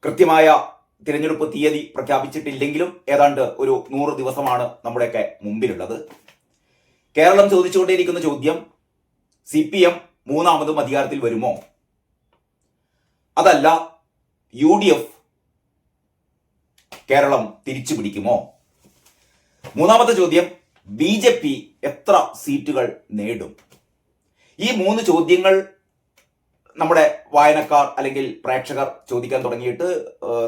കൃത്യമായ തിരഞ്ഞെടുപ്പ് തീയതി പ്രഖ്യാപിച്ചിട്ടില്ലെങ്കിലും ഏതാണ്ട് ഒരു 100 ദിവസമാണ് നമ്മുടെയൊക്കെ മുമ്പിലുള്ളത്. കേരളം ചോദിച്ചുകൊണ്ടേയിരിക്കുന്ന ചോദ്യം, CPM മൂന്നാമതും അധികാരത്തിൽ വരുമോ? അതല്ല UDF കേരളം തിരിച്ചു പിടിക്കുമോ? മൂന്നാമത്തെ ചോദ്യം, BJP എത്ര സീറ്റുകൾ നേടും? ഈ 3 ചോദ്യങ്ങൾ നമ്മുടെ വായനക്കാർ അല്ലെങ്കിൽ പ്രേക്ഷകർ ചോദിക്കാൻ തുടങ്ങിയിട്ട്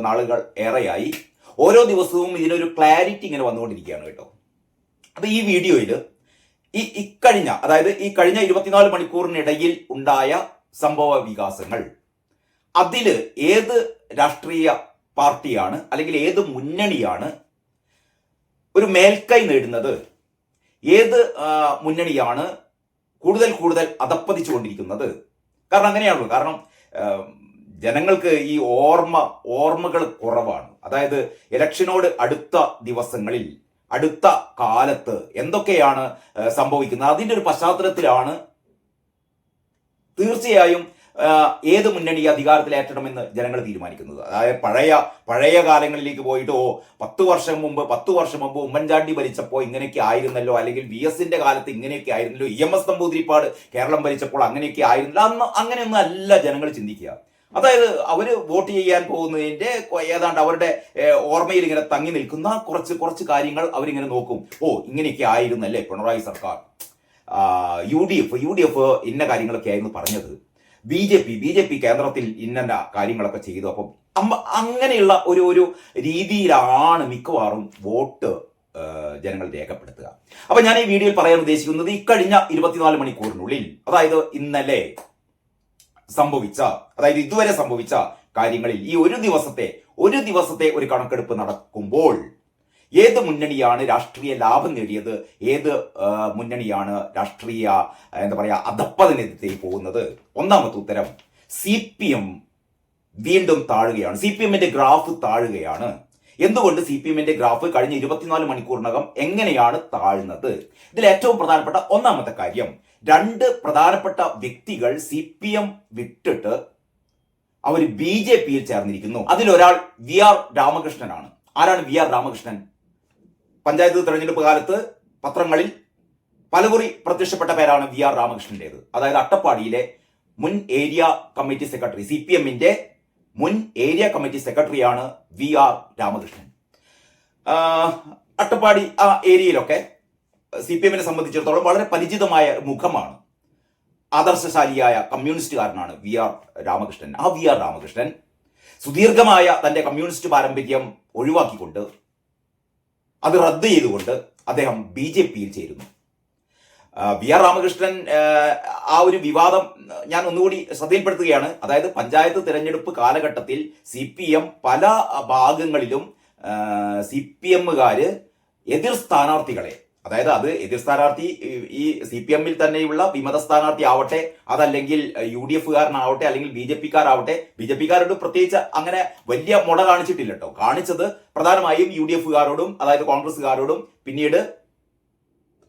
നാളുകൾ ഏറെയായി. ഓരോ ദിവസവും ഇതിനൊരു ക്ലാരിറ്റി ഇങ്ങനെ വന്നുകൊണ്ടിരിക്കുകയാണ് കേട്ടോ. അപ്പൊ ഈ വീഡിയോയിൽ ഈ കഴിഞ്ഞ 24 മണിക്കൂറിനിടയിൽ ഉണ്ടായ സംഭവ വികാസങ്ങൾ, അതില് ഏത് രാഷ്ട്രീയ പാർട്ടിയാണ് അല്ലെങ്കിൽ ഏത് മുന്നണിയാണ് ഒരു മേൽക്കൈ നേടുന്നത്, ഏത് മുന്നണിയാണ് കൂടുതൽ അധപ്പതിച്ചുകൊണ്ടിരിക്കുന്നത്? കാരണം അങ്ങനെയാണല്ലോ. കാരണം ജനങ്ങൾക്ക് ഈ ഓർമ്മകൾ കുറവാണ്. അതായത് ഇലക്ഷനോട് അടുത്ത ദിവസങ്ങളിൽ, അടുത്ത കാലത്ത് എന്തൊക്കെയാണ് സംഭവിക്കുന്നത്, അതിൻ്റെ ഒരു പശ്ചാത്തലത്തിലാണ് തീർച്ചയായും ഏത് മുന്നണി അധികാരത്തിലേറ്റണമെന്ന് ജനങ്ങൾ തീരുമാനിക്കുന്നത്. അതായത് പഴയ കാലങ്ങളിലേക്ക് പോയിട്ട് 10 വർഷം മുമ്പ് ഉമ്മൻചാണ്ടി ഭരിച്ചപ്പോൾ ഇങ്ങനെയൊക്കെ ആയിരുന്നല്ലോ, അല്ലെങ്കിൽ VSന്റെ കാലത്ത് ഇങ്ങനെയൊക്കെ ആയിരുന്നല്ലോ, EMS നമ്പൂതിരിപ്പാട് കേരളം ഭരിച്ചപ്പോൾ അങ്ങനെയൊക്കെ ആയിരുന്നല്ലോ, അന്ന് അങ്ങനെയൊന്നും അല്ല ജനങ്ങൾ ചിന്തിക്കുക. അതായത് അവര് വോട്ട് ചെയ്യാൻ പോകുന്നതിന്റെ ഏതാണ്ട് അവരുടെ ഓർമ്മയിൽ ഇങ്ങനെ തങ്ങി നിൽക്കുന്ന കുറച്ച് കാര്യങ്ങൾ അവരിങ്ങനെ നോക്കും. ഇങ്ങനെയൊക്കെ ആയിരുന്നല്ലേ പിണറായി സർക്കാർ, UDF ഇന്ന കാര്യങ്ങളൊക്കെ ആയിരുന്നു പറഞ്ഞത്, BJP കേന്ദ്രത്തിൽ ഇന്ന കാര്യങ്ങളൊക്കെ ചെയ്തു. അപ്പം അങ്ങനെയുള്ള ഒരു രീതിയിലാണ് മിക്കവാറും വോട്ട് ജനങ്ങൾ രേഖപ്പെടുത്തുക. അപ്പൊ ഞാൻ ഈ വീഡിയോയിൽ പറയാൻ ഉദ്ദേശിക്കുന്നത്, ഇക്കഴിഞ്ഞ 24 മണിക്കൂറിനുള്ളിൽ, അതായത് ഇന്നലെ ഇതുവരെ സംഭവിച്ച കാര്യങ്ങളിൽ ഈ ഒരു ദിവസത്തെ ഒരു കണക്കെടുപ്പ് നടക്കുമ്പോൾ ഏത് മുന്നണിയാണ് രാഷ്ട്രീയ ലാഭം നേടിയത്, ഏത് മുന്നണിയാണ് രാഷ്ട്രീയ അധപ്പതനെതിരെ പോകുന്നത്? ഒന്നാമത്തെ ഉത്തരം, CPM വീണ്ടും താഴുകയാണ്. CPMന്റെ ഗ്രാഫ് താഴുകയാണ്. എന്തുകൊണ്ട് CPMന്റെ ഗ്രാഫ് കഴിഞ്ഞ 24 മണിക്കൂറിനകം എങ്ങനെയാണ് താഴ്ന്നത്? ഇതിൽ ഏറ്റവും പ്രധാനപ്പെട്ട ഒന്നാമത്തെ കാര്യം, 2 പ്രധാനപ്പെട്ട വ്യക്തികൾ CPM വിട്ടിട്ട് അവർ BJPയിൽ ചേർന്നിരിക്കുന്നു. അതിലൊരാൾ VR രാമകൃഷ്ണനാണ്. ആരാണ് VR രാമകൃഷ്ണൻ? പഞ്ചായത്ത് തെരഞ്ഞെടുപ്പ് കാലത്ത് പത്രങ്ങളിൽ പലകുറി പ്രത്യക്ഷപ്പെട്ട പേരാണ് VR രാമകൃഷ്ണന്റേത്. അതായത് അട്ടപ്പാടിയിലെ മുൻ ഏരിയ കമ്മിറ്റി സെക്രട്ടറി, CPMന്റെ മുൻ ഏരിയ കമ്മിറ്റി സെക്രട്ടറിയാണ് VR രാമകൃഷ്ണൻ. അട്ടപ്പാടി ആ ഏരിയയിലൊക്കെ CPMനെ സംബന്ധിച്ചിടത്തോളം വളരെ പരിചിതമായ മുഖമാണ്. ആദർശശാലിയായ കമ്മ്യൂണിസ്റ്റുകാരനാണ് VR രാമകൃഷ്ണൻ. ആ VR രാമകൃഷ്ണൻ സുദീർഘമായ തന്റെ കമ്മ്യൂണിസ്റ്റ് പാരമ്പര്യം ഒഴിവാക്കിക്കൊണ്ട്, അത് റദ്ദ് ചെയ്തുകൊണ്ട് അദ്ദേഹം BJPയിൽ ചേരുന്നു. VR രാമകൃഷ്ണൻ ആ ഒരു വിവാദം ഞാൻ ഒന്നുകൂടി ശ്രദ്ധയിൽപ്പെടുത്തുകയാണ്. അതായത് പഞ്ചായത്ത് തിരഞ്ഞെടുപ്പ് കാലഘട്ടത്തിൽ CPM പല ഭാഗങ്ങളിലും CPMകാര് എതിർ സ്ഥാനാർത്ഥികളെ, അതായത് അത് എതിർ സ്ഥാനാർത്ഥി ഈ CPMൽ തന്നെയുള്ള വിമത സ്ഥാനാർത്ഥി ആവട്ടെ, അതല്ലെങ്കിൽ UDFകാരനാവട്ടെ, അല്ലെങ്കിൽ BJPക്കാരോട് പ്രത്യേകിച്ച് അങ്ങനെ വലിയ മുട കാണിച്ചിട്ടില്ല കേട്ടോ. കാണിച്ചത് പ്രധാനമായും UDFകാരോടും, അതായത് കോൺഗ്രസ്സുകാരോടും, പിന്നീട്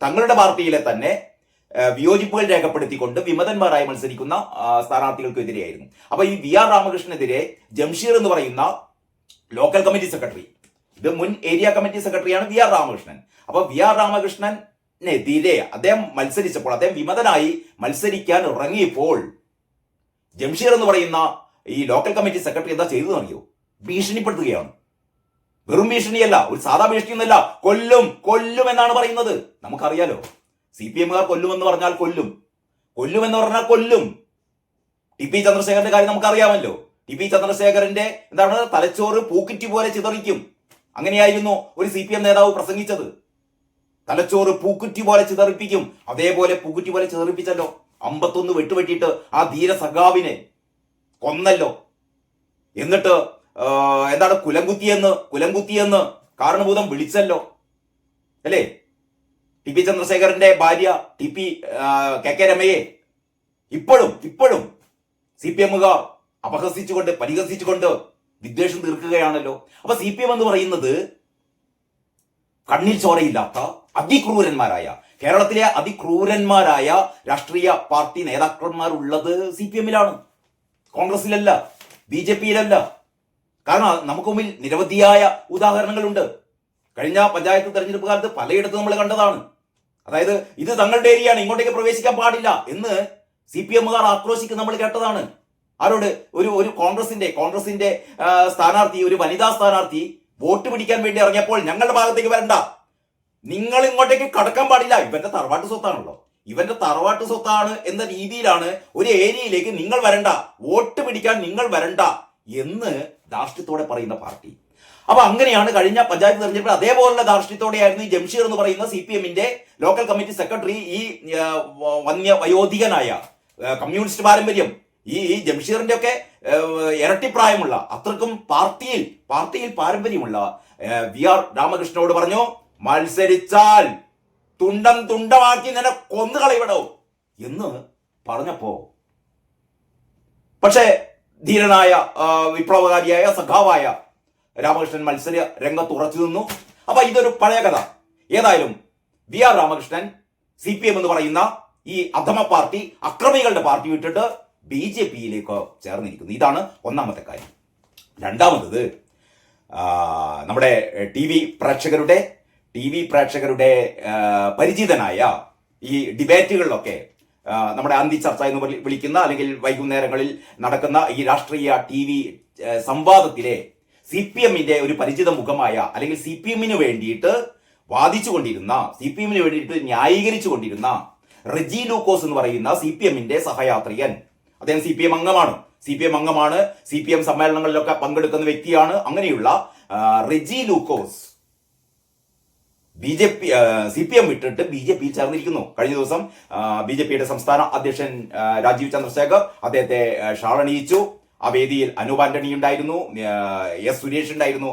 തങ്ങളുടെ പാർട്ടിയിലെ തന്നെ വിയോജിപ്പുകൾ രേഖപ്പെടുത്തിക്കൊണ്ട് വിമതന്മാരായി മത്സരിക്കുന്ന സ്ഥാനാർത്ഥികൾക്കെതിരെയായിരുന്നു. അപ്പൊ ഈ VR രാമകൃഷ്ണനെതിരെ ജംഷീർ എന്ന് പറയുന്ന ലോക്കൽ കമ്മിറ്റി സെക്രട്ടറി, ഇത് മുൻ ഏരിയ കമ്മിറ്റി സെക്രട്ടറിയാണ് VR രാമകൃഷ്ണൻ. അപ്പൊ VR രാമകൃഷ്ണനെതിരെ അദ്ദേഹം മത്സരിച്ചപ്പോൾ, അദ്ദേഹം വിമതനായി മത്സരിക്കാൻ ഇറങ്ങിയപ്പോൾ ജംഷീർ എന്ന് പറയുന്ന ഈ ലോക്കൽ കമ്മിറ്റി സെക്രട്ടറി എന്താ ചെയ്തതെന്ന് അറിയോ? ഭീഷണിപ്പെടുത്തുകയാണ്. വെറും ഭീഷണിയല്ല, ഒരു സാധാ ഭീഷണിയൊന്നുമല്ല, കൊല്ലും എന്നാണ് പറയുന്നത്. നമുക്കറിയാലോ, CPMകാർ കൊല്ലുമെന്ന് പറഞ്ഞാൽ കൊല്ലുമെന്ന് പറഞ്ഞാൽ കൊല്ലും. TP ചന്ദ്രശേഖരന്റെ കാര്യം നമുക്കറിയാമല്ലോ. TP ചന്ദ്രശേഖരന്റെ തലച്ചോറ് പൂക്കുറ്റി പോലെ ചിതറിക്കും. അങ്ങനെയായിരുന്നു ഒരു CPM നേതാവ് പ്രസംഗിച്ചത്. തലച്ചോറ് പൂക്കുറ്റി പോലെ ചിതറിപ്പിക്കും. അതേപോലെ പൂക്കുറ്റി പോലെ ചിതറിപ്പിച്ചല്ലോ. 51 വെട്ടുവെട്ടിയിട്ട് ആ ധീര സഖാവിനെ കൊന്നല്ലോ. എന്നിട്ട് കുലംകുത്തിയെന്ന് കാരണഭൂതം വിളിച്ചല്ലോ, അല്ലേ? TP ചന്ദ്രശേഖരന്റെ ഭാര്യ KK രമയെ ഇപ്പോഴും CPMകാർ അപഹസിച്ചുകൊണ്ട്, പരിഹസിച്ചുകൊണ്ട് വിദ്വേഷം തീർക്കുകയാണല്ലോ. അപ്പൊ CPM എന്ന് പറയുന്നത് കണ്ണിൽ ചോരയില്ലാത്ത അതിക്രൂരന്മാരായ, കേരളത്തിലെ അതിക്രൂരന്മാരായ രാഷ്ട്രീയ പാർട്ടി നേതാക്കന്മാരുള്ളത് CPMലാണ്, കോൺഗ്രസിലല്ല, BJPയിലല്ല. കാരണം നമുക്ക് മുമ്പിൽ നിരവധിയായ ഉദാഹരണങ്ങളുണ്ട്. കഴിഞ്ഞ പഞ്ചായത്ത് തെരഞ്ഞെടുപ്പ് കാലത്ത് പലയിടത്തും നമ്മൾ കണ്ടതാണ്. അതായത് ഇത് തങ്ങളുടെ ഏരിയയാണ്, ഇങ്ങോട്ടേക്ക് പ്രവേശിക്കാൻ പാടില്ല എന്ന് CPM-കാർ ആക്രോശിക്കുന്ന നമ്മൾ കേട്ടതാണ്. ആരോട്? ഒരു കോൺഗ്രസിന്റെ സ്ഥാനാർത്ഥി, ഒരു വനിതാ സ്ഥാനാർത്ഥി വോട്ട് പിടിക്കാൻ വേണ്ടി ഇറങ്ങിയപ്പോൾ ഞങ്ങളുടെ ഭാഗത്തേക്ക് വരണ്ട, നിങ്ങൾ ഇങ്ങോട്ടേക്ക് കടക്കാൻ പാടില്ല, ഇവന്റെ തറവാട്ട് സ്വത്താണല്ലോ, ഇവന്റെ തറവാട്ട് സ്വത്താണ് എന്ന രീതിയിലാണ് ഒരു ഏരിയയിലേക്ക് നിങ്ങൾ വരണ്ട, വോട്ട് പിടിക്കാൻ നിങ്ങൾ വരണ്ട എന്ന് ധാർഷ്ട്യത്തോടെ പറയുന്ന പാർട്ടി. അപ്പൊ അങ്ങനെയാണ് കഴിഞ്ഞ പഞ്ചായത്ത് തെരഞ്ഞെടുപ്പിൽ അതേപോലുള്ള ധാർഷ്ട്യത്തോടെയായിരുന്നു ഈ ജംഷീർ എന്ന് പറയുന്ന CPM-ന്റെ ലോക്കൽ കമ്മിറ്റി സെക്രട്ടറി, ഈ വയോധികനായ കമ്മ്യൂണിസ്റ്റ് പാരമ്പര്യം, ഈ ജംഷീറിന്റെ ഒക്കെ ഇരട്ടിപ്രായമുള്ള അത്രക്കും പാർട്ടിയിൽ പാരമ്പര്യമുള്ള VR രാമകൃഷ്ണനോട് പറഞ്ഞു, മത്സരിച്ചാൽ തുണ്ടമാക്കി നിന്നെ കൊന്നുകളയിവിടോ എന്ന് പറഞ്ഞപ്പോ, പക്ഷേ ധീരനായ വിപ്ലവകാരിയായ സഖാവായ രാമകൃഷ്ണൻ മത്സര രംഗത്ത് ഉറച്ചു നിന്നു. അപ്പൊ ഇതൊരു പഴയ കഥ. ഏതായാലും VR രാമകൃഷ്ണൻ CPM എന്ന് പറയുന്ന ഈ അധമ പാർട്ടി, അക്രമികളുടെ പാർട്ടി വിട്ടിട്ട് BJP-യിലേക്ക് ചേർന്നിരിക്കുന്നു. ഇതാണ് ഒന്നാമത്തെ കാര്യം. രണ്ടാമത്തത്, നമ്മുടെ ടി വി പ്രേക്ഷകരുടെ പരിചിതനായ ഈ ഡിബേറ്റുകളിലൊക്കെ, നമ്മുടെ അന്തി ചർച്ച എന്ന് വിളിക്കുന്ന അല്ലെങ്കിൽ വൈകുന്നേരങ്ങളിൽ നടക്കുന്ന ഈ രാഷ്ട്രീയ TV സംവാദത്തിലെ CPM-ന്റെ ഒരു പരിചിത മുഖമായ, അല്ലെങ്കിൽ CPM-ന് വേണ്ടിയിട്ട് വാദിച്ചുകൊണ്ടിരുന്ന, CPM-ന് വേണ്ടിയിട്ട് ന്യായീകരിച്ചു കൊണ്ടിരുന്ന റെജി ലൂക്കോസ് എന്ന് പറയുന്ന CPM-ന്റെ സഹയാത്രികൻ. അദ്ദേഹം CPM അംഗമാണ്, CPM സമ്മേളനങ്ങളിലൊക്കെ പങ്കെടുക്കുന്ന വ്യക്തിയാണ്. അങ്ങനെയുള്ള റെജി ലൂക്കോസ് CPM വിട്ടിട്ട് BJP-യിൽ ചേർന്നിരിക്കുന്നു. കഴിഞ്ഞ ദിവസം BJP-യുടെ സംസ്ഥാന അധ്യക്ഷൻ രാജീവ് ചന്ദ്രശേഖർ അദ്ദേഹത്തെ ഷാളണിയിച്ചു. ആ വേദിയിൽ അനൂപ് ആന്റണി ഉണ്ടായിരുന്നു, S സുരേഷ് ഉണ്ടായിരുന്നു,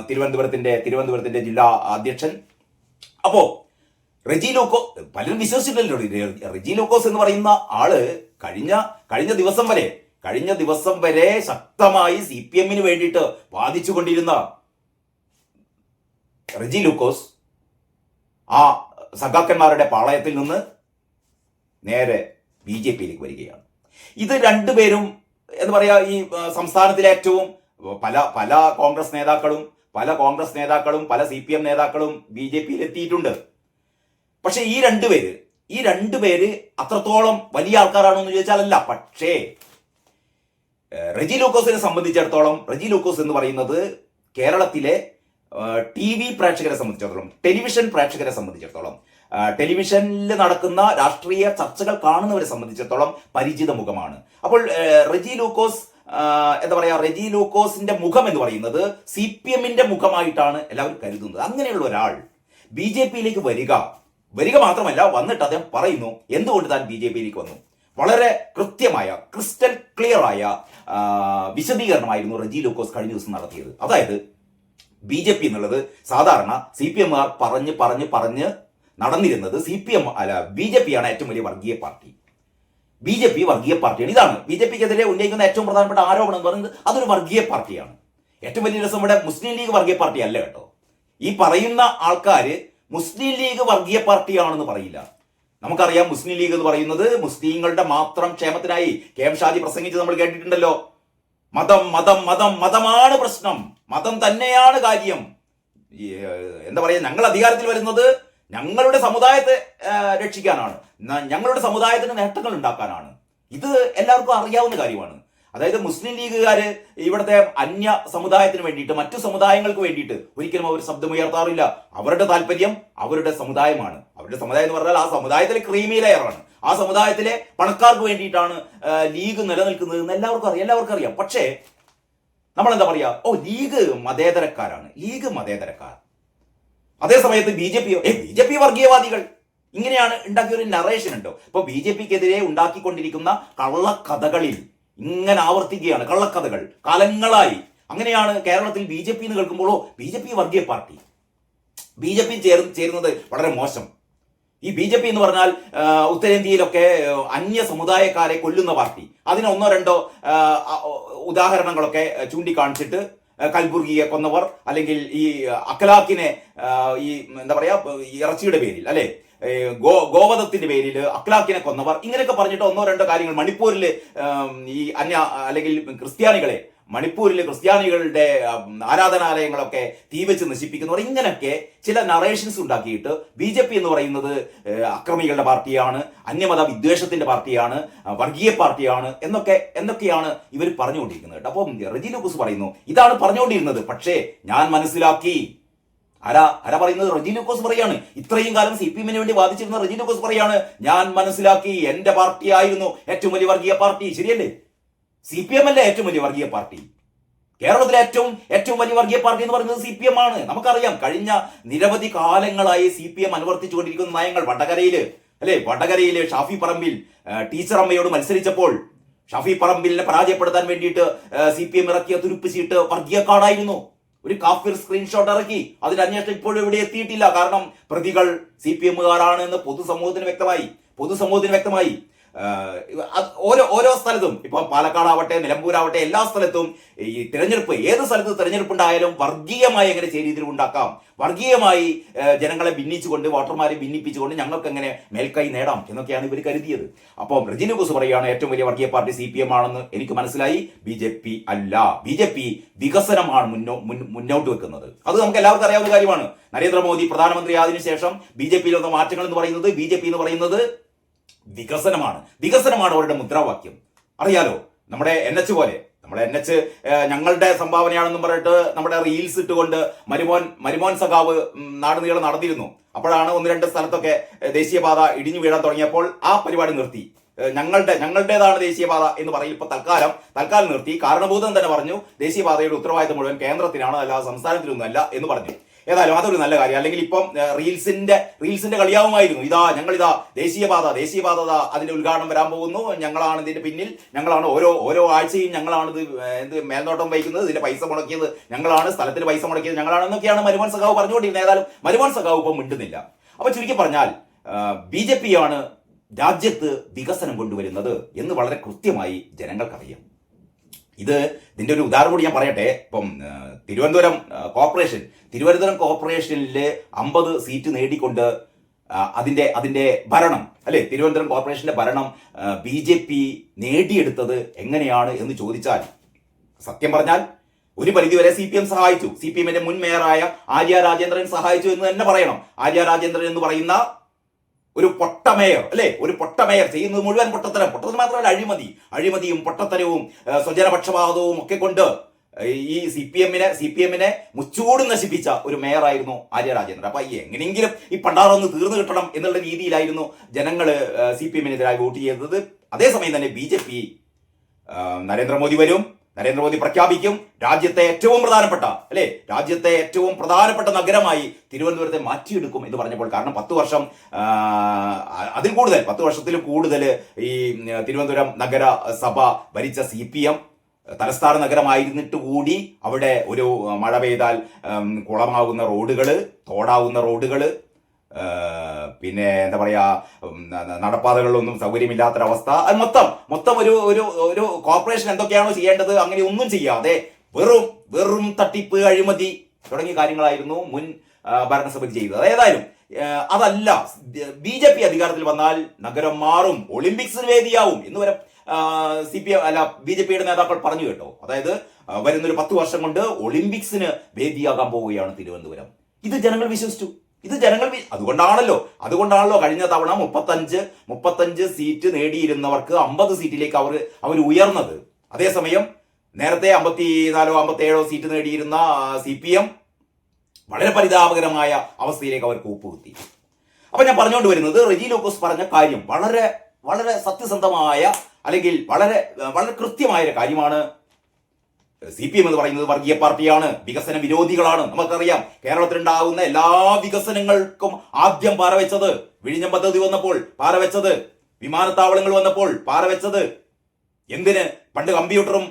തിരുവനന്തപുരത്തിന്റെ ജില്ലാ അധ്യക്ഷൻ. അപ്പോ റെജി ലൂക്കോസ്, പലരും വിശ്വസിച്ചില്ലല്ലോ, റെജി ലൂക്കോസ് എന്ന് പറയുന്ന ആള് കഴിഞ്ഞ ദിവസം വരെ ശക്തമായി CPM-ന് വേണ്ടിയിട്ട് വാദിച്ചുകൊണ്ടിരുന്ന റെജി ലൂക്കോസ് ആ സഖാക്കന്മാരുടെ പാളയത്തിൽ നിന്ന് നേരെ BJP-യിലേക്ക് വരികയാണ്. ഇത് രണ്ടുപേരും എന്ന് പറയാ, ഈ സംസ്ഥാനത്തിലെ ഏറ്റവും പല കോൺഗ്രസ് നേതാക്കളും പല CPM നേതാക്കളും BJP-യിൽ എത്തിയിട്ടുണ്ട്. പക്ഷെ ഈ രണ്ടുപേര് അത്രത്തോളം വലിയ ആൾക്കാരാണോ എന്ന് ചോദിച്ചാലല്ല. പക്ഷേ റെജി ലൂക്കോസിനെ സംബന്ധിച്ചിടത്തോളം, റെജി ലൂക്കോസ് എന്ന് പറയുന്നത് കേരളത്തിലെ TV പ്രേക്ഷകരെ സംബന്ധിച്ചിടത്തോളം, ടെലിവിഷൻ പ്രേക്ഷകരെ സംബന്ധിച്ചിടത്തോളം, ടെലിവിഷനിൽ നടക്കുന്ന രാഷ്ട്രീയ ചർച്ചകൾ കാണുന്നവരെ സംബന്ധിച്ചിടത്തോളം പരിചിത മുഖമാണ്. അപ്പോൾ റെജി ലൂക്കോസിന്റെ മുഖം എന്ന് പറയുന്നത് CPM-ന്റെ മുഖമായിട്ടാണ് എല്ലാവരും കരുതുന്നത്. അങ്ങനെയുള്ള ഒരാൾ BJP-യിലേക്ക് വരിക മാത്രമല്ല, വന്നിട്ട് അദ്ദേഹം പറയുന്നു എന്തുകൊണ്ട് താൻ BJP-യിലേക്ക് വന്നു. വളരെ കൃത്യമായ, ക്രിസ്റ്റൽ ക്ലിയർ ആയ വിശദീകരണമായിരുന്നു റെജി ലൂക്കോസ് കഴിഞ്ഞ ദിവസം നടത്തിയത്. അതായത് BJP എന്നുള്ളത് സാധാരണ CPM-കാർ പറഞ്ഞ് നടന്നിരുന്നത് BJP-യാണ് ഏറ്റവും വലിയ വർഗീയ പാർട്ടി. BJP വർഗീയ പാർട്ടിയാണ്. ഇതാണ് BJP-ക്കെതിരെ ഉന്നയിക്കുന്ന ഏറ്റവും പ്രധാനപ്പെട്ട ആരോപണം എന്ന് പറയുന്നത്, അതൊരു വർഗീയ പാർട്ടിയാണ്. ഏറ്റവും വലിയ രസം, ഇവിടെ മുസ്ലിം ലീഗ് വർഗീയ പാർട്ടി അല്ല കേട്ടോ. ഈ പറയുന്ന ആൾക്കാര് മുസ്ലിം ലീഗ് വർഗീയ പാർട്ടിയാണെന്ന് പറയില്ല. നമുക്കറിയാം, മുസ്ലിം ലീഗ് എന്ന് പറയുന്നത് മുസ്ലിങ്ങളുടെ മാത്രം ക്ഷേമത്തിനായി KM ഷാജി പ്രസംഗിച്ച് നമ്മൾ കേട്ടിട്ടുണ്ടല്ലോ. മതമാണ് പ്രശ്നം, മതം തന്നെയാണ് കാര്യം. എന്താ പറയാ, ഞങ്ങൾ അധികാരത്തിൽ വരുന്നത് ഞങ്ങളുടെ സമുദായത്തെ രക്ഷിക്കാനാണ്, ഞങ്ങളുടെ സമുദായത്തിന് നേട്ടങ്ങൾ ഉണ്ടാക്കാനാണ്. ഇത് എല്ലാവർക്കും അറിയാവുന്ന കാര്യമാണ്. അതായത് മുസ്ലിം ലീഗുകാര് ഇവിടുത്തെ അന്യ സമുദായത്തിന് വേണ്ടിയിട്ട്, മറ്റു സമുദായങ്ങൾക്ക് വേണ്ടിയിട്ട് ഒരിക്കലും അവർ ശബ്ദമുയർത്താറില്ല. അവരുടെ താല്പര്യം അവരുടെ സമുദായമാണ്. അവരുടെ സമുദായം എന്ന് പറഞ്ഞാൽ ആ സമുദായത്തിലെ ക്രീമി ലെയറാണ്. ആ സമുദായത്തിലെ പണക്കാർക്ക് വേണ്ടിയിട്ടാണ് ലീഗ് നിലനിൽക്കുന്നത് എന്ന് എല്ലാവർക്കും അറിയാം. പക്ഷേ നമ്മൾ എന്താ പറയാ, ലീഗ് മതേതരക്കാർ. അതേസമയത്ത് BJP വർഗീയവാദികൾ, ഇങ്ങനെയാണ് ഉണ്ടാക്കിയൊരു നറേഷൻ ഉണ്ടോ. ഇപ്പൊ BJP-ക്കെതിരെ ഉണ്ടാക്കിക്കൊണ്ടിരിക്കുന്ന കള്ളക്കഥകളിൽ ഇങ്ങനെ ആവർത്തിക്കുകയാണ്, കള്ളക്കഥകൾ കാലങ്ങളായി. അങ്ങനെയാണ് കേരളത്തിൽ BJP എന്ന് കേൾക്കുമ്പോഴോ BJP വർഗീയ പാർട്ടി, BJP ചേരുന്നത് വളരെ മോശം. ഈ BJP എന്ന് പറഞ്ഞാൽ ഉത്തരേന്ത്യയിലൊക്കെ അന്യ സമുദായക്കാരെ കൊല്ലുന്ന പാർട്ടി. അതിന് ഒന്നോ രണ്ടോ ഉദാഹരണങ്ങളൊക്കെ ചൂണ്ടിക്കാണിച്ചിട്ട്, കൽബുർഗിയെ കൊന്നവർ, അല്ലെങ്കിൽ ഈ അഖലാഖിനെ ഈ എന്താ പറയാ ഇറച്ചിയുടെ പേരിൽ, അല്ലെ ഗോവധത്തിന്റെ പേരിൽ അഖ്ലാഖിനെ കൊന്നവർ, ഇങ്ങനെയൊക്കെ പറഞ്ഞിട്ട് ഒന്നോ രണ്ടോ കാര്യങ്ങൾ, മണിപ്പൂരിൽ ഈ അല്ലെങ്കിൽ ക്രിസ്ത്യാനികളെ മണിപ്പൂരിലെ ക്രിസ്ത്യാനികളുടെ ആരാധനാലയങ്ങളൊക്കെ തീവെച്ച് നശിപ്പിക്കുന്നവർ, ഇങ്ങനെയൊക്കെ ചില നറേഷൻസ് ഉണ്ടാക്കിയിട്ട് BJP എന്ന് പറയുന്നത് അക്രമികളുടെ പാർട്ടിയാണ്, അന്യമത വിദ്വേഷത്തിന്റെ പാർട്ടിയാണ്, വർഗീയ പാർട്ടിയാണ് എന്തൊക്കെയാണ് ഇവർ പറഞ്ഞുകൊണ്ടിരിക്കുന്നത് കേട്ടോ. അപ്പം റെജി ലൂക്കോസ് പറയുന്നു ഇതാണ് പറഞ്ഞുകൊണ്ടിരുന്നത്, പക്ഷേ ഞാൻ മനസ്സിലാക്കി. ആരാ പറയുന്നത്? റെജി ലൂക്കോസ് പറയാണ്. ഇത്രയും കാലം CPM-ന് വേണ്ടി വാദിച്ചിരുന്ന റെജി ലൂക്കോസ് പറയാണ്, ഞാൻ മനസ്സിലാക്കി, എന്റെ പാർട്ടി ആയിരുന്നു ഏറ്റവും വലിയ വർഗീയ പാർട്ടി. ശരിയല്ലേ? CPM അല്ലേ ഏറ്റവും വലിയ വർഗീയ പാർട്ടി? കേരളത്തിലെ ഏറ്റവും വലിയ വർഗീയ പാർട്ടി എന്ന് പറയുന്നത് CPM ആണ്. നമുക്കറിയാം, കഴിഞ്ഞ നിരവധി കാലങ്ങളായി CPM അനുവർത്തിച്ചുകൊണ്ടിരിക്കുന്ന നയങ്ങൾ. വടകരയിലെ ഷാഫി പറമ്പിൽ ടീച്ചറമ്മയോട് മത്സരിച്ചപ്പോൾ ഷാഫി പറമ്പിലിനെ പരാജയപ്പെടുത്താൻ വേണ്ടിയിട്ട് CPM ഇറക്കിയ തുരുപ്പ് ചീട്ട് വർഗീയ കാർഡായിരുന്നു. ഒരു കാഫിർ സ്ക്രീൻഷോട്ട് ഇറക്കി. അതിന്റെ അന്വേഷണം ഇപ്പോഴും ഇവിടെ എത്തിയിട്ടില്ല. കാരണം പ്രതികൾ CPM-കാരാണ് എന്ന് പൊതുസമൂഹത്തിന് വ്യക്തമായി. ഓരോ സ്ഥലത്തും, ഇപ്പൊ പാലക്കാടാവട്ടെ, നിലമ്പൂരാവട്ടെ, എല്ലാ സ്ഥലത്തും ഈ തിരഞ്ഞെടുപ്പ്, ഏത് സ്ഥലത്ത് തിരഞ്ഞെടുപ്പ് ഉണ്ടായാലും വർഗീയമായി എങ്ങനെ ചേരിതിരിവ് ഉണ്ടാക്കാം, വർഗീയമായി ജനങ്ങളെ ഭിന്നിച്ചുകൊണ്ട്, വോട്ടർമാരെ ഭിന്നിപ്പിച്ചുകൊണ്ട് ഞങ്ങൾക്ക് എങ്ങനെ മേൽക്കൈ നേടാം എന്നൊക്കെയാണ് ഇവർ കരുതിയത്. അപ്പം റെജി ലൂക്കോസ് പറയുകയാണ് ഏറ്റവും വലിയ വർഗീയ പാർട്ടി CPM ആണെന്ന് എനിക്ക് മനസ്സിലായി. BJP അല്ല. BJP വികസനമാണ് മുന്നോട്ട് വെക്കുന്നത്. അത് നമുക്ക് എല്ലാവർക്കും അറിയാവുന്ന കാര്യമാണ്. നരേന്ദ്രമോദി പ്രധാനമന്ത്രി ആയതിനു ശേഷം BJP-യിൽ വന്ന മാറ്റങ്ങൾ എന്ന് പറയുന്നത്, BJP എന്ന് പറയുന്നത് വികസനമാണ് അവരുടെ മുദ്രാവാക്യം. അറിയാലോ, നമ്മുടെ NH പോലെ, നമ്മുടെ NH ഞങ്ങളുടെ സംഭാവനയാണെന്നും പറഞ്ഞിട്ട് നമ്മുടെ റീൽസ് ഇട്ടുകൊണ്ട് മരുമോൻ സഖാവ് നാടുനീളം നടന്നിരുന്നു. അപ്പോഴാണ് 1-2 സ്ഥലത്തൊക്കെ ദേശീയപാത ഇടിഞ്ഞു വീഴാൻ തുടങ്ങിയപ്പോൾ ആ പരിപാടി നിർത്തി. ഞങ്ങളുടേതാണ് ദേശീയപാത എന്ന് പറയും. ഇപ്പൊ തൽക്കാലം നിർത്തി. കാരണഭൂതം തന്നെ പറഞ്ഞു ദേശീയപാതയുടെ ഉത്തരവാദിത്തം മുഴുവൻ കേന്ദ്രത്തിനാണ്, അല്ലാതെ സംസ്ഥാനത്തിനൊന്നും അല്ല എന്ന് പറഞ്ഞു. ഏതായാലും അതൊരു നല്ല കാര്യം. അല്ലെങ്കിൽ ഇപ്പം റീൽസിന്റെ കളിയാവുമായിരുന്നു. ഞങ്ങളിതാ ദേശീയപാത അതിന്റെ ഉദ്ഘാടനം വരാൻ പോകുന്നു, ഞങ്ങളാണ് ഇതിന്റെ പിന്നിൽ, ഞങ്ങളാണ് ഓരോ ആഴ്ചയും ഞങ്ങളാണ് ഇത് മേൽനോട്ടം വഹിക്കുന്നത്, ഇതിന്റെ പൈസ മുടക്കിയത് ഞങ്ങളാണ്, സ്ഥലത്തിന് പൈസ മുടക്കിയത് ഞങ്ങളാണെന്നൊക്കെയാണ് മരുമോൻ സഖാവ് പറഞ്ഞുകൊണ്ടിരുന്നത്. ഏതായാലും മരുമോൻ സഖാവ് ഇപ്പം മിണ്ടുന്നില്ല. അപ്പൊ ചുരുക്കി പറഞ്ഞാൽ BJP ആണ് രാജ്യത്ത് വികസനം കൊണ്ടുവരുന്നത് എന്ന് വളരെ കൃത്യമായി ജനങ്ങൾക്കറിയാം. ഇതിന്റെ ഒരു ഉദാഹരണം കൂടി ഞാൻ പറയട്ടെ. ഇപ്പം തിരുവനന്തപുരം കോർപ്പറേഷനിൽ 50 സീറ്റ് നേടിക്കൊണ്ട് അതിന്റെ ഭരണം, തിരുവനന്തപുരം കോർപ്പറേഷന്റെ ഭരണം BJP നേടിയെടുത്തത് എങ്ങനെയാണ് എന്ന് ചോദിച്ചാൽ, സത്യം പറഞ്ഞാൽ ഒരു പരിധിവരെ CPM സഹായിച്ചു. CPM-ന്റെ മുൻ മേയറായ ആര്യ രാജേന്ദ്രൻ സഹായിച്ചു എന്ന് തന്നെ പറയണം. ആര്യ രാജേന്ദ്രൻ എന്ന് പറയുന്ന ഒരു പൊട്ട മേയർ ചെയ്യുന്നത് മുഴുവൻ പൊട്ടത്തരം മാത്രമല്ല, അഴിമതിയും പൊട്ടത്തരവും സ്വജനപക്ഷപാതവും ഒക്കെ കൊണ്ട് ഈ CPM-നെ മുച്ചൂടും നശിപ്പിച്ച ഒരു മേയറായിരുന്നു ആര്യ രാജേന്ദ്രൻ. അപ്പൊ എങ്ങനെയെങ്കിലും ഈ പണ്ടാറൊന്ന് തീർന്നു കിട്ടണം എന്നുള്ള രീതിയിലായിരുന്നു ജനങ്ങള് CPM-നെതിരായി വോട്ട് ചെയ്തത്. അതേസമയം തന്നെ BJP നരേന്ദ്രമോദി പ്രഖ്യാപിക്കും രാജ്യത്തെ ഏറ്റവും പ്രധാനപ്പെട്ട നഗരമായി തിരുവനന്തപുരത്തെ മാറ്റിയെടുക്കും എന്ന് പറഞ്ഞപ്പോൾ, കാരണം 10 വർഷം അതിൽ 10 വർഷത്തിൽ കൂടുതൽ ഈ തിരുവനന്തപുരം നഗരസഭ ഭരിച്ച CPM തലസ്ഥാന നഗരമായിരുന്നിട്ട് കൂടി അവിടെ ഒരു മഴ പെയ്താൽ കുളമാകുന്ന റോഡുകള്, തോടാവുന്ന റോഡുകള്, പിന്നെ എന്താ പറയാ, നടപ്പാതകളിലൊന്നും സൗകര്യമില്ലാത്തൊരവസ്ഥ, അത് മൊത്തം ഒരു കോർപ്പറേഷൻ എന്തൊക്കെയാണോ ചെയ്യേണ്ടത് അങ്ങനെ ഒന്നും ചെയ്യാതെ വെറും തട്ടിപ്പ്, അഴിമതി തുടങ്ങിയ കാര്യങ്ങളായിരുന്നു മുൻ ഭരണസമിതി ചെയ്തത്. ഏതായാലും അതല്ല, BJP അധികാരത്തിൽ വന്നാൽ നഗരം മാറും, ഒളിമ്പിക്സിന് വേദിയാവും എന്ന് വരെ BJP-യുടെ നേതാക്കൾ പറഞ്ഞു കേട്ടോ. അതായത് വരുന്നൊരു 10 വർഷം കൊണ്ട് ഒളിമ്പിക്സിന് വേദിയാകാൻ പോവുകയാണ് തിരുവനന്തപുരം. ഇത് ജനങ്ങൾ വിശ്വസിച്ചു. അതുകൊണ്ടാണല്ലോ കഴിഞ്ഞ തവണ 35 സീറ്റ് നേടിയിരുന്നവർക്ക് 50 സീറ്റിലേക്ക് അവർ ഉയർന്നത്. അതേസമയം നേരത്തെ 54 57 സീറ്റ് നേടിയിരുന്ന CPM വളരെ പരിതാപകരമായ അവസ്ഥയിലേക്ക് അവർ കൂപ്പുകുത്തി. അപ്പൊ ഞാൻ പറഞ്ഞുകൊണ്ട് വരുന്നത്, റെജി ലൂക്കോസ് പറഞ്ഞ കാര്യം വളരെ വളരെ സത്യസന്ധമായ, അല്ലെങ്കിൽ വളരെ വളരെ കൃത്യമായ ഒരു കാര്യമാണ്. CPM എന്ന് പറയുന്നത് വർഗീയ പാർട്ടിയാണ്, വികസന വിരോധികളാണ്. നമുക്കറിയാം, കേരളത്തിലുണ്ടാകുന്ന എല്ലാ വികസനങ്ങൾക്കും ആദ്യം പാരവെച്ചത്, വിഴിഞ്ഞം പദ്ധതി വന്നപ്പോൾ പാരവെച്ചത്, വിമാനത്താവളങ്ങൾ വന്നപ്പോൾ പാരവെച്ചത്, എന്തിന് പണ്ട് കമ്പ്യൂട്ടറും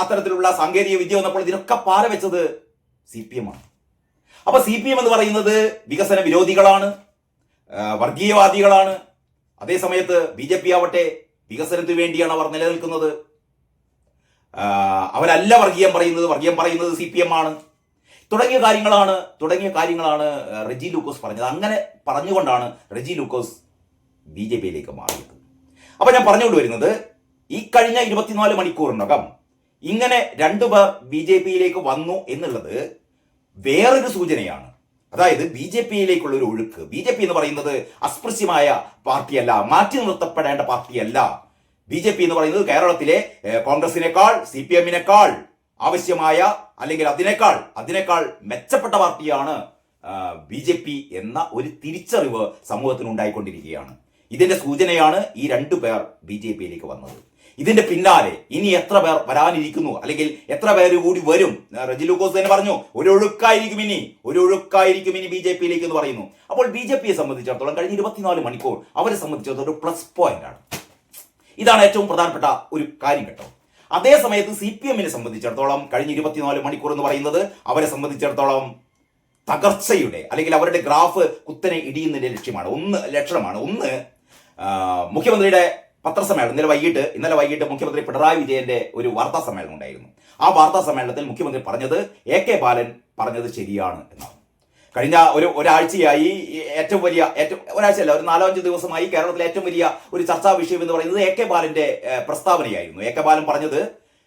അത്തരത്തിലുള്ള സാങ്കേതിക വിദ്യ വന്നപ്പോൾ ഇതിനൊക്കെ പാരവെച്ചത് CPM ആണ്. അപ്പൊ CPM എന്ന് പറയുന്നത് വികസന വിരോധികളാണ്, വർഗീയവാദികളാണ്. അതേസമയത്ത് BJP ആവട്ടെ വികസനത്തിന് വേണ്ടിയാണ് അവർ നിലനിൽക്കുന്നത്. അവരല്ല വർഗീയം പറയുന്നത് CPM ആണ്. തുടങ്ങിയ കാര്യങ്ങളാണ് റെജി ലൂക്കോസ് പറഞ്ഞത്. അങ്ങനെ പറഞ്ഞുകൊണ്ടാണ് റെജി ലൂക്കോസ് BJP-യിലേക്ക് മാറിയത്. അപ്പൊ ഞാൻ പറഞ്ഞുകൊണ്ട് വരുന്നത്, ഈ കഴിഞ്ഞ 24 മണിക്കൂറിനകം ഇങ്ങനെ രണ്ടുപേർ ബി ജെ പിയിലേക്ക് വന്നു എന്നുള്ളത് വേറൊരു സൂചനയാണ്. അതായത് ബി ജെ പിയിലേക്കുള്ള ഒരു ഒഴുക്ക്. ബി ജെ പി എന്ന് പറയുന്നത് അസ്പൃശ്യമായ പാർട്ടിയല്ല, മാറ്റി നിർത്തപ്പെടേണ്ട പാർട്ടിയല്ല. ബി ജെ പി എന്ന് പറയുന്നത് കേരളത്തിലെ കോൺഗ്രസിനേക്കാൾ CPM-നേക്കാൾ ആവശ്യമായ അല്ലെങ്കിൽ അതിനേക്കാൾ മെച്ചപ്പെട്ട പാർട്ടിയാണ് ബി ജെ പി എന്ന ഒരു തിരിച്ചറിവ് സമൂഹത്തിന് ഉണ്ടായിക്കൊണ്ടിരിക്കുകയാണ്. ഇതിന്റെ സൂചനയാണ് ഈ രണ്ടു പേർ ബി ജെ പിയിലേക്ക് വന്നത്. ഇതിന്റെ പിന്നാലെ ഇനി എത്ര പേർ വരാനിരിക്കുന്നു, അല്ലെങ്കിൽ എത്ര പേര് കൂടി വരും? റെജി ലൂക്കോസ് തന്നെ പറഞ്ഞു, ഒരു ഒഴുക്കായിരിക്കും ഇനി ബി ജെ പിയിലേക്ക് എന്ന് പറയുന്നു. അപ്പോൾ ബി ജെ പിയെ സംബന്ധിച്ചിടത്തോളം കഴിഞ്ഞ 24 മണിക്കൂർ അവരെ സംബന്ധിച്ചിടത്തോളം ഒരു പ്ലസ് പോയിന്റ് ആണ്. ഇതാണ് ഏറ്റവും പ്രധാനപ്പെട്ട ഒരു കാര്യം കേട്ടോ. അതേ സമയത്ത് CPM-നെ സംബന്ധിച്ചിടത്തോളം കഴിഞ്ഞ 24 മണിക്കൂർ എന്ന് പറയുന്നത് അവരെ സംബന്ധിച്ചിടത്തോളം തകർച്ചയുടെ അല്ലെങ്കിൽ അവരുടെ ഗ്രാഫ് കുത്തനെ ഇടിയുന്നതിന്റെ ലക്ഷണമാണ്. ഒന്ന് മുഖ്യമന്ത്രിയുടെ പത്രസമ്മേളനം ഇന്നലെ വൈകിട്ട് മുഖ്യമന്ത്രി പിണറായി വിജയന്റെ ഒരു വാർത്താ സമ്മേളനം ഉണ്ടായിരുന്നു. ആ വാർത്താ സമ്മേളനത്തിൽ മുഖ്യമന്ത്രി പറഞ്ഞത് AK ബാലൻ പറഞ്ഞത് ശരിയാണ് എന്നാണ്. കഴിഞ്ഞ ഒരാഴ്ചയായി ഒരാഴ്ചയല്ല, ഒരു 4-5 ദിവസമായി കേരളത്തിലെ ഏറ്റവും വലിയ ഒരു ചർച്ചാ വിഷയം എന്ന് പറയുന്നത് AK ബാലന്റെ പ്രസ്താവനയായിരുന്നു. AK ബാലൻ പറഞ്ഞത്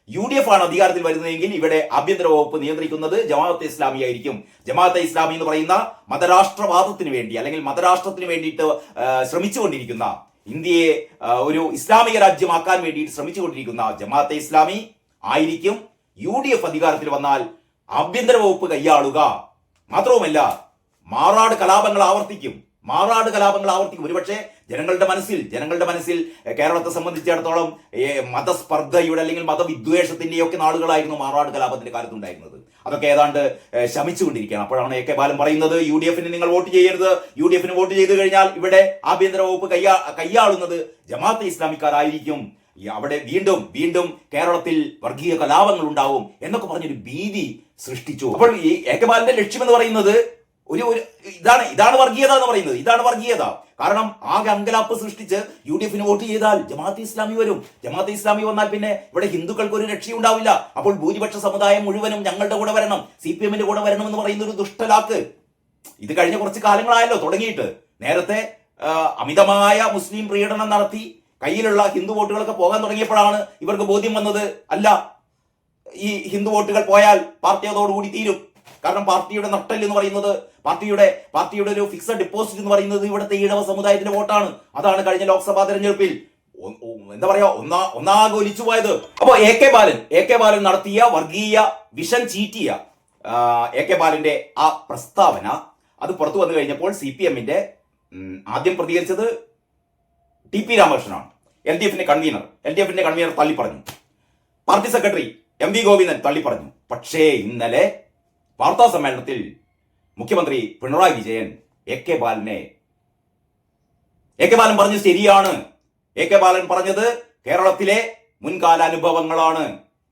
UDF ആണ് അധികാരത്തിൽ വരുന്നതെങ്കിൽ ഇവിടെ ആഭ്യന്തര വകുപ്പ് നിയന്ത്രിക്കുന്നത് ജമാഅത്തെ ഇസ്ലാമി ആയിരിക്കും. ജമാഅത്തെ ഇസ്ലാമി എന്ന് പറയുന്ന മതരാഷ്ട്രവാദത്തിന് വേണ്ടി അല്ലെങ്കിൽ മതരാഷ്ട്രത്തിന് വേണ്ടിയിട്ട് ശ്രമിച്ചുകൊണ്ടിരിക്കുന്ന, ഇന്ത്യയെ ഒരു ഇസ്ലാമിക രാജ്യമാക്കാൻ വേണ്ടിയിട്ട് ശ്രമിച്ചുകൊണ്ടിരിക്കുന്ന ജമാഅത്തെ ഇസ്ലാമി ആയിരിക്കും UDF അധികാരത്തിൽ വന്നാൽ ആഭ്യന്തര വകുപ്പ് കൈയാളുക. മാത്രവുമല്ല, മാറാട് കലാപങ്ങൾ ആവർത്തിക്കും. ഒരുപക്ഷെ ജനങ്ങളുടെ മനസ്സിൽ കേരളത്തെ സംബന്ധിച്ചിടത്തോളം മതസ്പർദ്ധയുടെ അല്ലെങ്കിൽ മതവിദ്വേഷത്തിന്റെയും ഒക്കെ നാളുകളായിരുന്നു മാറാട് കലാപത്തിന്റെ കാലത്തുണ്ടായിരുന്നത്. അതൊക്കെ ഏതാണ്ട് ശമിച്ചുകൊണ്ടിരിക്കുകയാണ്. അപ്പോഴാണ് AK ബാലൻ പറയുന്നത് UDF-ന് നിങ്ങൾ വോട്ട് ചെയ്യരുത്, UDF-ന് വോട്ട് ചെയ്തു കഴിഞ്ഞാൽ ഇവിടെ ആഭ്യന്തര വകുപ്പ് കൈയാളുന്നത് ജമാഅത്തെ ഇസ്ലാമിക്കാരായിരിക്കും, അവിടെ വീണ്ടും കേരളത്തിൽ വർഗീയ കലാപങ്ങൾ ഉണ്ടാവും എന്നൊക്കെ പറഞ്ഞൊരു ഭീതി സൃഷ്ടിച്ചു. അപ്പോൾ ഈ AK ബാലന്റെ ലക്ഷ്യം എന്ന് പറയുന്നത് ഇതാണ് വർഗീയത എന്ന് പറയുന്നത്. ഇതാണ് വർഗീയത. കാരണം ആകെ അങ്കലാപ്പ് സൃഷ്ടിച്ച് UDF-ന് വോട്ട് ചെയ്താൽ ജമാഅത്തെ ഇസ്ലാമി വരും. ജമാഅത്തെ ഇസ്ലാമി വന്നാൽ പിന്നെ ഇവിടെ ഹിന്ദുക്കൾക്ക് ഒരു രക്ഷയുണ്ടാവില്ല. അപ്പോൾ ഭൂരിപക്ഷ സമുദായം മുഴുവനും ഞങ്ങളുടെ കൂടെ വരണം, CPM-ന്റെ കൂടെ വരണം എന്ന് പറയുന്ന ഒരു ദുഷ്ടലാക്ക്. ഇത് കഴിഞ്ഞ കുറച്ച് കാലങ്ങളായല്ലോ തുടങ്ങിയിട്ട്. നേരത്തെ അമിതമായ മുസ്ലിം പ്രീണനം നടത്തി കയ്യിലുള്ള ഹിന്ദു വോട്ടുകളൊക്കെ പോകാൻ തുടങ്ങിയപ്പോഴാണ് ഇവർക്ക് ബോധ്യം വന്നത്, അല്ല, ഈ ഹിന്ദു വോട്ടുകൾ പോയാൽ പാർട്ടി അതോടുകൂടി തീരും. കാരണം പാർട്ടിയുടെ നട്ടൽ എന്ന് പറയുന്നത്, പാർട്ടിയുടെ ഒരു ഫിക്സഡ് ഡെപ്പോസിറ്റ് എന്ന് പറയുന്നത് ഇവിടുത്തെ ഈഴവ സമുദായത്തിന്റെ വോട്ടാണ്. അതാണ് കഴിഞ്ഞ ലോക്സഭാ തെരഞ്ഞെടുപ്പിൽ ഒന്നാകെ ഒലിച്ചു പോയത്. അപ്പൊ AK ബാലൻ നടത്തിയ വർഗീയ വിഷം ചീറ്റിയ AK ബാലന്റെ ആ പ്രസ്താവന അത് പുറത്തു വന്നു കഴിഞ്ഞപ്പോൾ CPM-ന്റെ ആദ്യം പ്രതികരിച്ചത് TP രാമകൃഷ്ണനാണ്, LDF-ന്റെ കൺവീനർ തള്ളിപ്പറഞ്ഞു. പാർട്ടി സെക്രട്ടറി MV ഗോവിന്ദൻ തള്ളിപ്പറഞ്ഞു. പക്ഷേ ഇന്നലെ വാർത്താ സമ്മേളനത്തിൽ മുഖ്യമന്ത്രി പിണറായി വിജയൻ AK ബാലൻ പറഞ്ഞത് ശരിയാണ്. AK ബാലൻ പറഞ്ഞത് കേരളത്തിലെ മുൻകാല അനുഭവങ്ങളാണ്.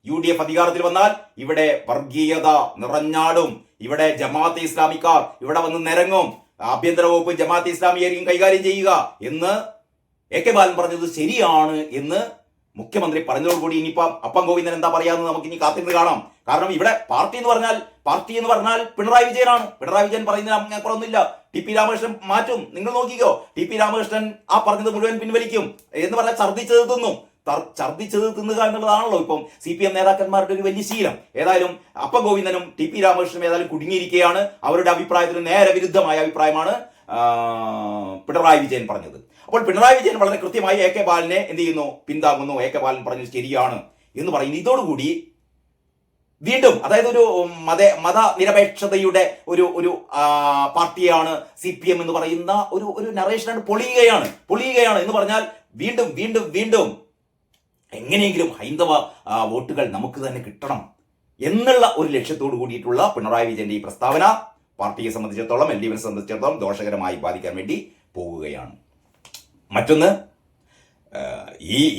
UDF അധികാരത്തിൽ വന്നാൽ ഇവിടെ വർഗീയത നിറഞ്ഞാടും, ഇവിടെ ജമാഅത്തെ ഇസ്ലാമിക്കാർ ഇവിടെ വന്ന് നിരങ്ങും, ആഭ്യന്തര വകുപ്പ് ജമാഅത്തെ ഇസ്ലാമിയായിരിക്കും കൈകാര്യം ചെയ്യുക എന്ന് AK ബാലൻ പറഞ്ഞത് ശരിയാണ് എന്ന് മുഖ്യമന്ത്രി പറഞ്ഞതോടുകൂടി ഇനിയിപ്പം അപ്പം ഗോവിന്ദൻ എന്താ പറയാന്ന് നമുക്ക് ഇനി കാത്തിരുന്ന് കാണാം. കാരണം ഇവിടെ പാർട്ടി എന്ന് പറഞ്ഞാൽ പിണറായി വിജയനാണ്. പിണറായി വിജയൻ പറയുന്നതിന് അപ്പുറമൊന്നുമില്ല. TP രാമകൃഷ്ണൻ മാറ്റും, നിങ്ങൾ നോക്കിക്കോ. TP രാമകൃഷ്ണൻ ആ പറഞ്ഞത് മുഴുവൻ പിൻവലിക്കും എന്ന് പറഞ്ഞാൽ ഛർദ്ദിച്ചത് തിന്നുക എന്നുള്ളതാണല്ലോ ഇപ്പം CPM നേതാക്കന്മാരുടെ ഒരു വലിയ ശീലം. ഏതായാലും അപ്പം ഗോവിന്ദനും TP രാമകൃഷ്ണനും ഏതായാലും കുടുങ്ങിയിരിക്കുകയാണ്. അവരുടെ അഭിപ്രായത്തിന് നേരെ വിരുദ്ധമായ അഭിപ്രായമാണ് പിണറായി വിജയൻ പറഞ്ഞത്. അപ്പോൾ പിണറായി വിജയൻ വളരെ കൃത്യമായി AK ബാലനെ എന്ത് ചെയ്യുന്നു, പിന്താങ്ങുന്നു. AK ബാലൻ പറഞ്ഞത് ശരിയാണ് എന്ന് പറയുന്നു. ഇതോടുകൂടി വീണ്ടും, അതായത് ഒരു മതനിരപേക്ഷതയുടെ ഒരു പാർട്ടിയാണ് CPM എന്ന് പറയുന്ന ഒരു നറേഷനാണ് പൊളിയുകയാണ് എന്ന് പറഞ്ഞാൽ വീണ്ടും എങ്ങനെയെങ്കിലും ഹൈന്ദവ വോട്ടുകൾ നമുക്ക് തന്നെ കിട്ടണം എന്നുള്ള ഒരു ലക്ഷ്യത്തോട് കൂടിയിട്ടുള്ള പിണറായി വിജയന്റെ ഈ പ്രസ്താവന പാർട്ടിയെ സംബന്ധിച്ചിടത്തോളം, LDF-നെ സംബന്ധിച്ചിടത്തോളം ദോഷകരമായി ബാധിക്കാൻ വേണ്ടി പോവുകയാണ്. മറ്റൊന്ന്,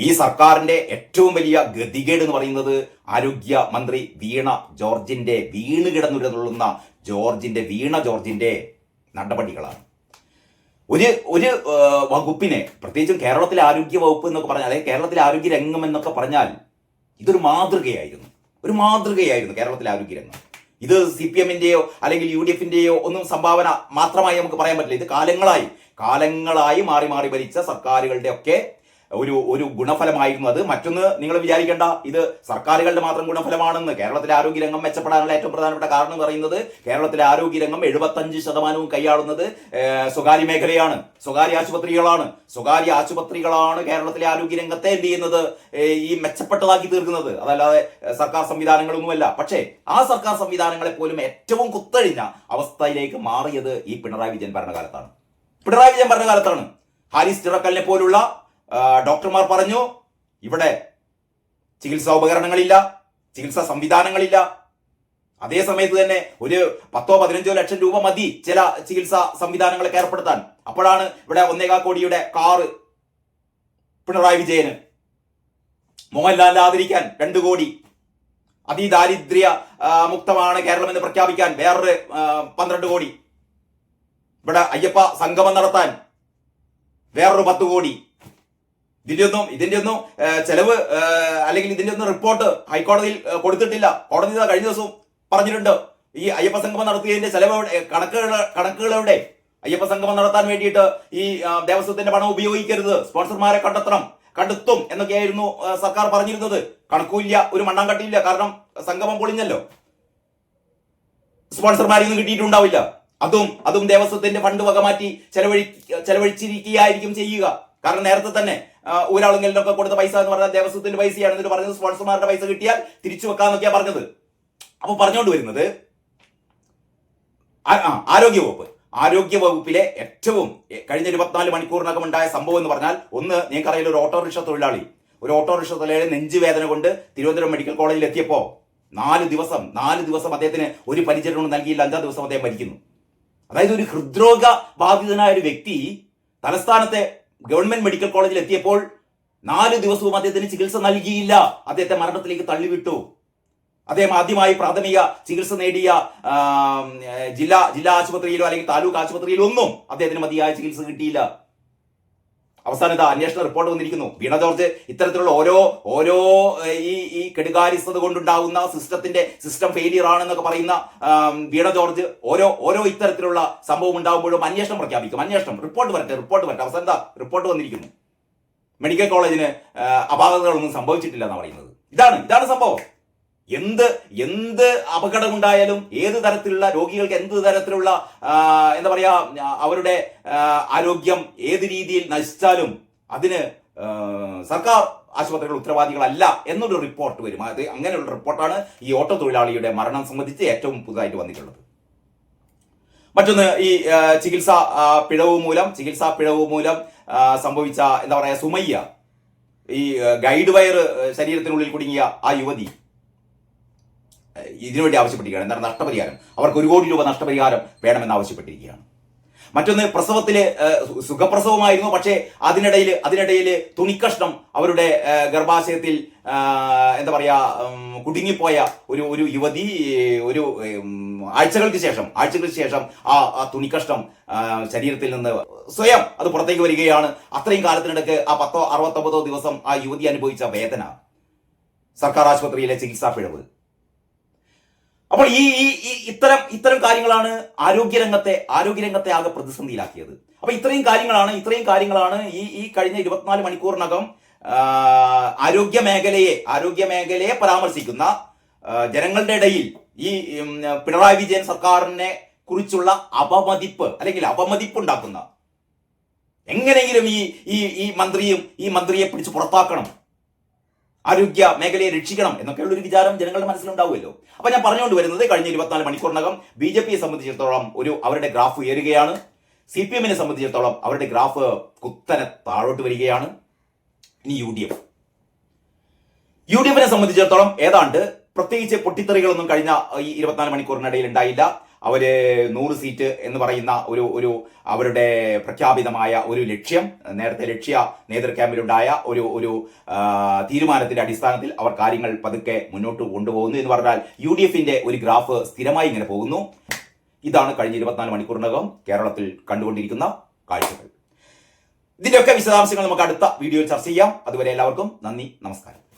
ഈ സർക്കാരിന്റെ ഏറ്റവും വലിയ ഗതികേട് എന്ന് പറയുന്നത് ആരോഗ്യ മന്ത്രി വീണ് കിടന്നുരുളുന്ന ജോർജിന്റെ നടപടികളാണ്. ഒരു വകുപ്പിനെ, പ്രത്യേകിച്ചും കേരളത്തിലെ ആരോഗ്യ വകുപ്പ് എന്നൊക്കെ പറഞ്ഞാൽ, അല്ലെങ്കിൽ കേരളത്തിലെ ആരോഗ്യ രംഗം എന്നൊക്കെ പറഞ്ഞാൽ ഇതൊരു മാതൃകയായിരുന്നു കേരളത്തിലെ ആരോഗ്യ രംഗം. ഇത് CPM-ന്റെയോ അല്ലെങ്കിൽ UDF-ന്റെയോ ഒന്നും സംഭാവന മാത്രമായി നമുക്ക് പറയാൻ പറ്റില്ല. ഇത് കാലങ്ങളായി മാറി ഭരിച്ച സർക്കാരുകളുടെ ഒക്കെ ഒരു ഒരു ഗുണഫലമായിരുന്നു അത്. മറ്റൊന്ന് നിങ്ങൾ വിചാരിക്കേണ്ട ഇത് സർക്കാരുകളുടെ മാത്രം ഗുണഫലമാണെന്ന്. കേരളത്തിലെ ആരോഗ്യരംഗം മെച്ചപ്പെടാനുള്ള ഏറ്റവും പ്രധാനപ്പെട്ട കാരണം എന്ന് പറയുന്നത് കേരളത്തിലെ ആരോഗ്യരംഗം 75% കൈയാളുന്നത് സ്വകാര്യ മേഖലയാണ്, സ്വകാര്യ ആശുപത്രികളാണ്. സ്വകാര്യ ആശുപത്രികളാണ് കേരളത്തിലെ ആരോഗ്യരംഗത്തെ എന്ത് ചെയ്യുന്നത്, ഈ മെച്ചപ്പെട്ടതാക്കി തീർക്കുന്നത്, അതല്ലാതെ സർക്കാർ സംവിധാനങ്ങളൊന്നുമല്ല. പക്ഷേ ആ സർക്കാർ സംവിധാനങ്ങളെ പോലും ഏറ്റവും കുത്തഴിഞ്ഞ അവസ്ഥയിലേക്ക് മാറിയത് ഈ പിണറായി വിജയൻ ഭരണകാലത്താണ്. പിണറായി വിജയൻ ഭരണകാലത്താണ്. ഹാരിസ് ചിറക്കലിനെ പോലുള്ള ഡോക്ടർമാർ പറഞ്ഞു ഇവിടെ ചികിത്സാ ഉപകരണങ്ങളില്ല, ചികിത്സാ സംവിധാനങ്ങളില്ല. അതേ സമയത്ത് തന്നെ ഒരു 10-15 ലക്ഷം രൂപ മതി ചില ചികിത്സാ സംവിധാനങ്ങളൊക്കെ ഏർപ്പെടുത്താൻ. അപ്പോഴാണ് ഇവിടെ 1.25 കോടിയുടെ കാറ് പിണറായി വിജയന്, മോഹൻലാലിനെ ആദരിക്കാൻ 2 കോടി, അതിദാരിദ്ര്യ മുക്തമാണ് കേരളം എന്ന് പ്രഖ്യാപിക്കാൻ വേറൊരു 12 കോടി, ഇവിടെ അയ്യപ്പ സംഗമം നടത്താൻ വേറൊരു 10 കോടി. ഇതിന്റെ ഒന്നും ചെലവ് അല്ലെങ്കിൽ ഇതിന്റെ ഒന്നും റിപ്പോർട്ട് ഹൈക്കോടതിയിൽ കൊടുത്തിട്ടില്ല. കോടതി കഴിഞ്ഞ ദിവസവും പറഞ്ഞിട്ടുണ്ട് ഈ അയ്യപ്പ സംഗമം നടത്തിയതിന്റെ ചെലവ് കണക്കുകൾ എവിടെ? അയ്യപ്പ സംഗമം നടത്താൻ വേണ്ടിയിട്ട് ഈ ദേവസ്വത്തിന്റെ പണം ഉപയോഗിക്കരുത്, സ്പോൺസർമാരെ കണ്ടെത്തും എന്നൊക്കെയായിരുന്നു സർക്കാർ പറഞ്ഞിരുന്നത്. കണക്കുമില്ല, ഒരു മണ്ണാങ്കട്ടിയില്ല. കാരണം സംഗമം പൊളിഞ്ഞല്ലോ, സ്പോൺസർമാരെയൊന്നും കിട്ടിയിട്ടുണ്ടാവില്ല. അതും ദേവസ്വത്തിന്റെ ഫണ്ട് വകമാറ്റി ചെലവഴിച്ചിരിക്കുകയായിരിക്കും ചെയ്യുക. കാരണം നേരത്തെ തന്നെ ഊരാളുങ്ങളിലൊക്കെ കൊടുത്ത പൈസ എന്ന് പറഞ്ഞാൽ ദേവസ്വത്തിന്റെ പൈസയാണ്. എന്നിട്ട് പറഞ്ഞത് സ്പോൺസർമാരുടെ പൈസ കിട്ടിയാൽ തിരിച്ചു വെക്കാന്നൊക്കെയാ പറഞ്ഞത്. അപ്പൊ പറഞ്ഞുകൊണ്ട് വരുന്നത് ആരോഗ്യവകുപ്പിലെ ഏറ്റവും കഴിഞ്ഞ 24 മണിക്കൂറിനകം ഉണ്ടായ സംഭവം എന്ന് പറഞ്ഞാൽ, ഒന്ന് നിങ്ങൾക്കറിയില്ല, ഒരു ഓട്ടോറിക്ഷ തൊഴിലാളി നെഞ്ചുവേദന കൊണ്ട് തിരുവനന്തപുരം മെഡിക്കൽ കോളേജിൽ എത്തിയപ്പോ 4 ദിവസം അദ്ദേഹത്തിന് ഒരു പരിചരണവും നൽകിയില്ല. 5-ാം ദിവസം അദ്ദേഹം മരിക്കുന്നു. അതായത് ഒരു ഹൃദ്രോഗ ബാധിതനായ ഒരു വ്യക്തി തലസ്ഥാനത്തെ ഗവൺമെന്റ് മെഡിക്കൽ കോളേജിൽ എത്തിയപ്പോൾ 4 ദിവസവും അദ്ദേഹത്തിന് ചികിത്സ നൽകിയില്ല. അദ്ദേഹത്തെ മരണത്തിലേക്ക് തള്ളിവിട്ടു. അദ്ദേഹം ആദ്യമായി പ്രാഥമിക ചികിത്സ നേടിയ ജില്ലാ ആശുപത്രിയിലോ അല്ലെങ്കിൽ താലൂക്ക് ആശുപത്രിയിലോ ഒന്നും അദ്ദേഹത്തിന് മതിയായ ചികിത്സ കിട്ടിയില്ല. അവസാനത്തെ അന്വേഷണ റിപ്പോർട്ട് വന്നിരിക്കുന്നു. വീണ ജോർജ് ഇത്തരത്തിലുള്ള ഓരോ ഈ കെടുകാര്യസ്ഥത കൊണ്ടുണ്ടാകുന്ന സിസ്റ്റം ഫെയിലിയർ ആണെന്നൊക്കെ പറയുന്ന വീണ ജോർജ് ഓരോ ഇത്തരത്തിലുള്ള സംഭവം ഉണ്ടാകുമ്പോഴും അന്വേഷണം പ്രഖ്യാപിക്കും. റിപ്പോർട്ട് വരട്ടെ. അവസാനത്തെ റിപ്പോർട്ട് വന്നിരിക്കുന്നു. മെഡിക്കൽ കോളേജിന് അപാകതകളൊന്നും സംഭവിച്ചിട്ടില്ല എന്നാണ് പറയുന്നത്. ഇതാണ് സംഭവം. എന്ത് അപകടം ഉണ്ടായാലും, ഏത് തരത്തിലുള്ള രോഗികൾക്ക് എന്ത് തരത്തിലുള്ള എന്താ പറയാ അവരുടെ ആരോഗ്യം ഏത് രീതിയിൽ നശിച്ചാലും അതിന് സർക്കാർ ആശുപത്രികൾ ഉത്തരവാദികളല്ല എന്നൊരു റിപ്പോർട്ട് വരും. അത് അങ്ങനെയുള്ള റിപ്പോർട്ടാണ് ഈ ഓട്ടോ തൊഴിലാളിയുടെ മരണം സംബന്ധിച്ച് ഏറ്റവും പുതുതായിട്ട് വന്നിട്ടുള്ളത്. മറ്റൊന്ന് ഈ ചികിത്സാ പിഴവ് മൂലം സംഭവിച്ച എന്താ പറയാ സുമയ്യ, ഈ ഗൈഡ് വയർ ശരീരത്തിനുള്ളിൽ കുടുങ്ങിയ ആ യുവതി ഇതിനുവേണ്ടി ആവശ്യപ്പെട്ടിരിക്കുകയാണ്. എന്താണ് നഷ്ടപരിഹാരം, അവർക്ക് 1 കോടി രൂപ നഷ്ടപരിഹാരം വേണമെന്ന് ആവശ്യപ്പെട്ടിരിക്കുകയാണ്. മറ്റൊന്ന് പ്രസവത്തില് സുഖപ്രസവമായിരുന്നു, പക്ഷേ അതിനിടയിൽ തുണിക്കഷ്ണം അവരുടെ ഗർഭാശയത്തിൽ എന്താ പറയാ കുടുങ്ങിപ്പോയ ഒരു യുവതി ഒരു ആഴ്ചകൾക്ക് ശേഷം ആ തുണിക്കഷ്ണം ശരീരത്തിൽ നിന്ന് സ്വയം അത് പുറത്തേക്ക് വരികയാണ്. അത്രയും കാലത്തിനിടയ്ക്ക് ആ 10-69 ദിവസം ആ യുവതി അനുഭവിച്ച വേദന, സർക്കാർ ആശുപത്രിയിലെ ചികിത്സാ പിഴവ്. അപ്പോൾ ഇത്തരം കാര്യങ്ങളാണ് ആരോഗ്യരംഗത്തെ ആകെ പ്രതിസന്ധിയിലാക്കിയത്. അപ്പൊ ഇത്രയും കാര്യങ്ങളാണ് ഈ കഴിഞ്ഞ 24 മണിക്കൂറിനകം ആരോഗ്യ മേഖലയെ പരാമർശിക്കുന്ന ജനങ്ങളുടെ ഇടയിൽ ഈ പിണറായി വിജയൻ സർക്കാരിനെ കുറിച്ചുള്ള അപമതിപ്പുണ്ടാക്കുന്ന, എങ്ങനെയെങ്കിലും ഈ മന്ത്രിയെ പിടിച്ച് പുറത്താക്കണം, ആരോഗ്യ മേഖലയെ രക്ഷിക്കണം എന്നൊക്കെയുള്ള ഒരു വിചാരം ജനങ്ങളുടെ മനസ്സിലുണ്ടാവുമല്ലോ. അപ്പൊ ഞാൻ പറഞ്ഞുകൊണ്ട് വരുന്നത് കഴിഞ്ഞ 24 മണിക്കൂറിനകം BJPയെ സംബന്ധിച്ചിടത്തോളം അവരുടെ ഗ്രാഫ് ഉയരുകയാണ്. CPMനെ സംബന്ധിച്ചിടത്തോളം അവരുടെ ഗ്രാഫ് കുത്തനെ താഴോട്ട് വരികയാണ്. ഇനി UDFനെ സംബന്ധിച്ചിടത്തോളം ഏതാണ്ട് പ്രത്യേകിച്ച് പൊട്ടിത്തെറികളൊന്നും കഴിഞ്ഞ ഈ 24 മണിക്കൂറിനിടയിൽ ഉണ്ടായില്ല. അവര് 100 സീറ്റ് എന്ന് പറയുന്ന ഒരു അവരുടെ പ്രഖ്യാപിതമായ ഒരു ലക്ഷ്യം, നേരത്തെ ലക്ഷ്യ നേതൃ ക്യാമ്പിലുണ്ടായ ഒരു തീരുമാനത്തിന്റെ അടിസ്ഥാനത്തിൽ അവർ കാര്യങ്ങൾ പതുക്കെ മുന്നോട്ട് കൊണ്ടുപോകുന്നു എന്ന് പറഞ്ഞാൽ UDFന്റെ ഒരു ഗ്രാഫ് സ്ഥിരമായി ഇങ്ങനെ പോകുന്നു. ഇതാണ് കഴിഞ്ഞ 24 മണിക്കൂറിനകം കേരളത്തിൽ കണ്ടുകൊണ്ടിരിക്കുന്ന കാഴ്ചകൾ. ഇതിന്റെയൊക്കെ വിശദാംശങ്ങൾ നമുക്ക് അടുത്ത വീഡിയോയിൽ ചർച്ച ചെയ്യാം. അതുവരെ എല്ലാവർക്കും നന്ദി, നമസ്കാരം.